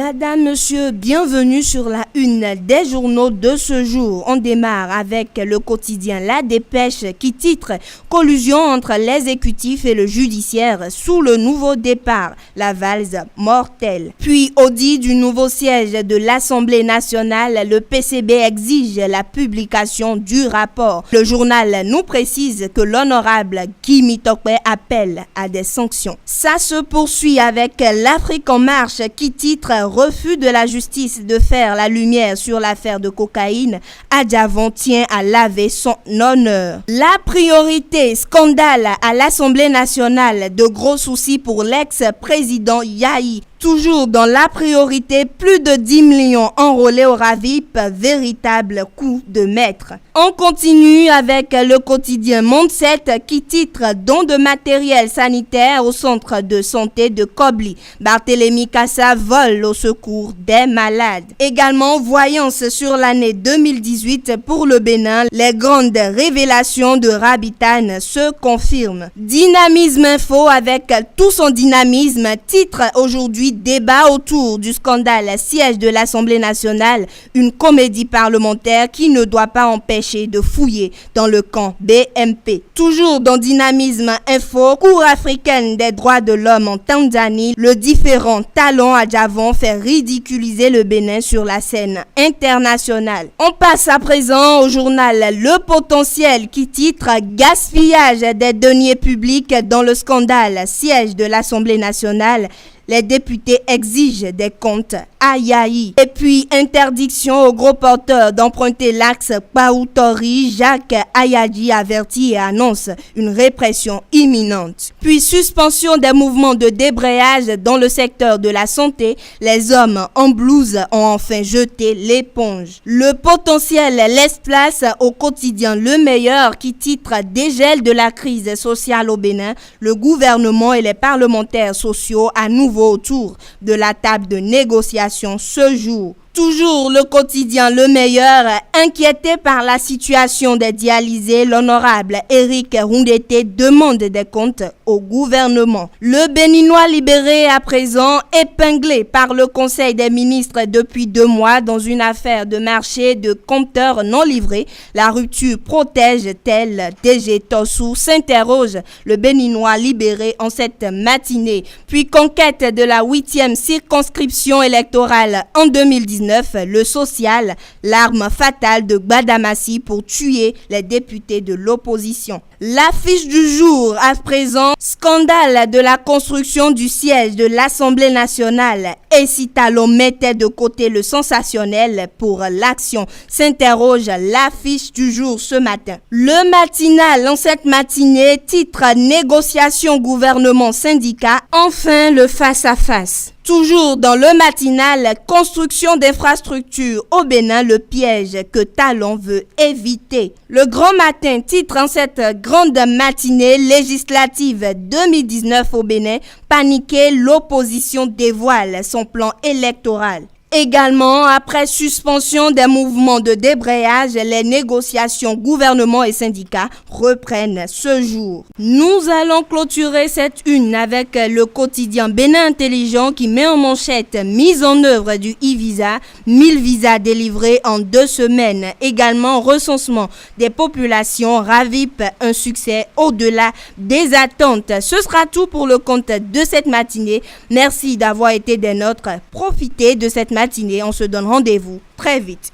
Madame, Monsieur, bienvenue sur la une des journaux de ce jour. On démarre avec le quotidien La Dépêche qui titre « Collusion entre l'exécutif et le judiciaire sous le nouveau départ, la valse mortelle ». Puis, audit du nouveau siège de l'Assemblée nationale, le PCB exige la publication du rapport. Le journal nous précise que l'honorable Guy Mitokwe appelle à des sanctions. Ça se poursuit avec l'Afrique en marche qui titre « Refus de la justice de faire la lumière sur l'affaire de cocaïne, Adjavon tient à laver son honneur ». La priorité, scandale à l'Assemblée nationale, de gros soucis pour l'ex-président Yahi. Toujours dans la priorité, plus de 10 millions enrôlés au RAVIP, véritable coup de maître. On continue avec le quotidien Monde 7 qui titre « Don de matériel sanitaire au centre de santé de Kobli. Barthélémy Kassa vole au secours des malades ». Également, voyance sur l'année 2018 pour le Bénin. Les grandes révélations de Rabitane se confirment. Dynamisme Info avec tout son dynamisme titre aujourd'hui débat autour du scandale siège de l'Assemblée nationale, une comédie parlementaire qui ne doit pas empêcher de fouiller dans le camp BMP. Toujours dans Dynamisme Info, Cour africaine des droits de l'homme en Tanzanie, le différent Talon Adjavon fait ridiculiser le Bénin sur la scène internationale. On passe à présent au journal Le Potentiel qui titre « Gaspillage des deniers publics dans le scandale siège de l'Assemblée nationale ». Les députés exigent des comptes à Yahi. Et puis, interdiction aux gros porteurs d'emprunter l'axe Paoutori. Jacques Ayadji avertit et annonce une répression imminente. Puis, suspension des mouvements de débrayage dans le secteur de la santé. Les hommes en blouse ont enfin jeté l'éponge. Le Potentiel laisse place au quotidien Le Meilleur qui titre « Dégel de la crise sociale au Bénin. Le gouvernement et les parlementaires sociaux à nouveau autour de la table de négociation ce jour ». Toujours le quotidien Le Meilleur, inquiété par la situation des dialysés, l'honorable Eric Roundete demande des comptes au gouvernement. Le Béninois libéré à présent, épinglé par le Conseil des ministres depuis 2 mois dans une affaire de marché de compteurs non livrés. La rupture protège-t-elle DG Tossou, s'interroge le Béninois libéré en cette matinée. Puis conquête de la 8e circonscription électorale en 2019. Le social, l'arme fatale de Gbadamassi pour tuer les députés de l'opposition. L'affiche du jour à présent, scandale de la construction du siège de l'Assemblée nationale. Et si Talon mettait de côté le sensationnel pour l'action, s'interroge l'affiche du jour ce matin. Le matinal en cette matinée titre « Négociation gouvernement-syndicat, enfin le face-à-face ». Toujours dans le matinal, construction d'infrastructures au Bénin, le piège que Talon veut éviter. Le Grand Matin titre en cette grande matinée législative 2019 au Bénin, paniqué, l'opposition dévoile son plan électoral. Également, après suspension des mouvements de débrayage, les négociations gouvernement et syndicats reprennent ce jour. Nous allons clôturer cette une avec le quotidien Bénin Intelligent qui met en manchette mise en œuvre du e-visa, 1000 visas délivrés en 2 semaines. Également, recensement des populations, RAVIP, un succès au-delà des attentes. Ce sera tout pour le compte de cette matinée. Merci d'avoir été des nôtres. Profitez de cette matinée. On se donne rendez-vous très vite.